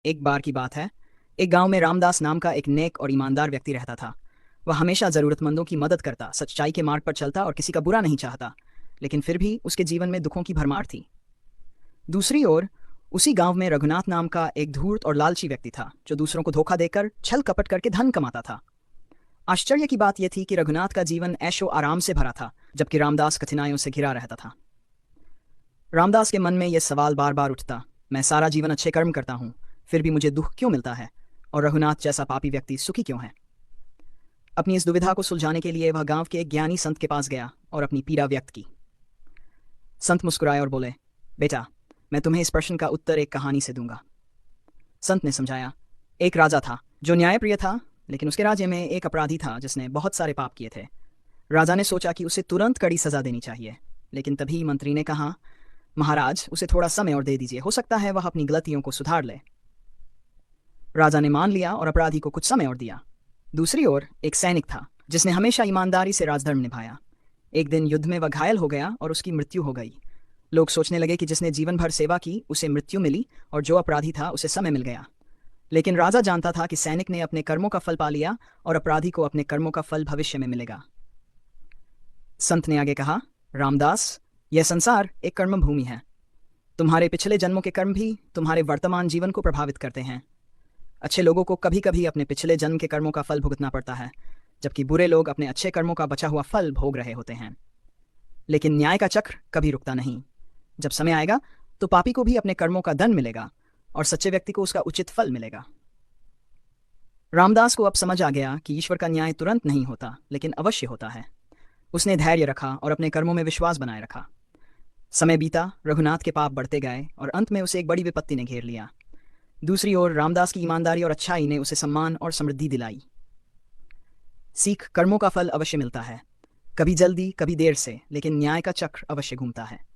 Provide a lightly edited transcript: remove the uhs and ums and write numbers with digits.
एक बार की बात है। एक गांव में रामदास नाम का एक नेक और ईमानदार व्यक्ति रहता था। वह हमेशा ज़रूरतमंदों की मदद करता, सच्चाई के मार्ग पर चलता और किसी का बुरा नहीं चाहता। लेकिन फिर भी उसके जीवन में दुखों की भरमार थी। दूसरी ओर उसी गांव में रघुनाथ नाम का एक धूर्त और लालची व्यक्ति था, जो दूसरों को धोखा देकर, छल कपट करके धन कमाता था। आश्चर्य की बात यह थी कि रघुनाथ का जीवन ऐशो आराम से भरा था, जबकि रामदास कठिनाइयों से घिरा रहता था। रामदास के मन में यह सवाल बार बार उठता, मैं सारा जीवन अच्छे कर्म करता हूँ, फिर भी मुझे दुख क्यों मिलता है, और रघुनाथ जैसा पापी व्यक्ति सुखी क्यों है। अपनी इस दुविधा को सुलझाने के लिए वह गांव के एक ज्ञानी संत के पास गया और अपनी पीड़ा व्यक्त की। संत मुस्कुराए और बोले, बेटा, मैं तुम्हें इस प्रश्न का उत्तर एक कहानी से दूंगा। संत ने समझाया, एक राजा था जो न्यायप्रिय था, लेकिन उसके राज्य में एक अपराधी था जिसने बहुत सारे पाप किए थे। राजा ने सोचा कि उसे तुरंत कड़ी सजा देनी चाहिए, लेकिन तभी मंत्री ने कहा, महाराज, उसे थोड़ा समय और दे दीजिए, हो सकता है वह अपनी गलतियों को सुधार ले। राजा ने मान लिया और अपराधी को कुछ समय और दिया। दूसरी ओर एक सैनिक था जिसने हमेशा ईमानदारी से राजधर्म निभाया। एक दिन युद्ध में वह घायल हो गया और उसकी मृत्यु हो गई। लोग सोचने लगे कि जिसने जीवन भर सेवा की उसे मृत्यु मिली, और जो अपराधी था उसे समय मिल गया। लेकिन राजा जानता था कि सैनिक ने अपने कर्मों का फल पा लिया और अपराधी को अपने कर्मों का फल भविष्य में मिलेगा। संत ने आगे कहा, रामदास, यह संसार एक कर्म भूमि है। तुम्हारे पिछले जन्मों के कर्म भी तुम्हारे वर्तमान जीवन को प्रभावित करते हैं। अच्छे लोगों को कभी कभी अपने पिछले जन्म के कर्मों का फल भुगतना पड़ता है, जबकि बुरे लोग अपने अच्छे कर्मों का बचा हुआ फल भोग रहे होते हैं। लेकिन न्याय का चक्र कभी रुकता नहीं। जब समय आएगा तो पापी को भी अपने कर्मों का दंड मिलेगा और सच्चे व्यक्ति को उसका उचित फल मिलेगा। रामदास को अब समझ आ गया कि ईश्वर का न्याय तुरंत नहीं होता, लेकिन अवश्य होता है। उसने धैर्य रखा और अपने कर्मों में विश्वास बनाए रखा। समय बीता, रघुनाथ के पाप बढ़ते गए और अंत में उसे एक बड़ी विपत्ति ने घेर लिया। दूसरी ओर रामदास की ईमानदारी और अच्छाई ने उसे सम्मान और समृद्धि दिलाई। सीख, कर्मों का फल अवश्य मिलता है, कभी जल्दी कभी देर से, लेकिन न्याय का चक्र अवश्य घूमता है।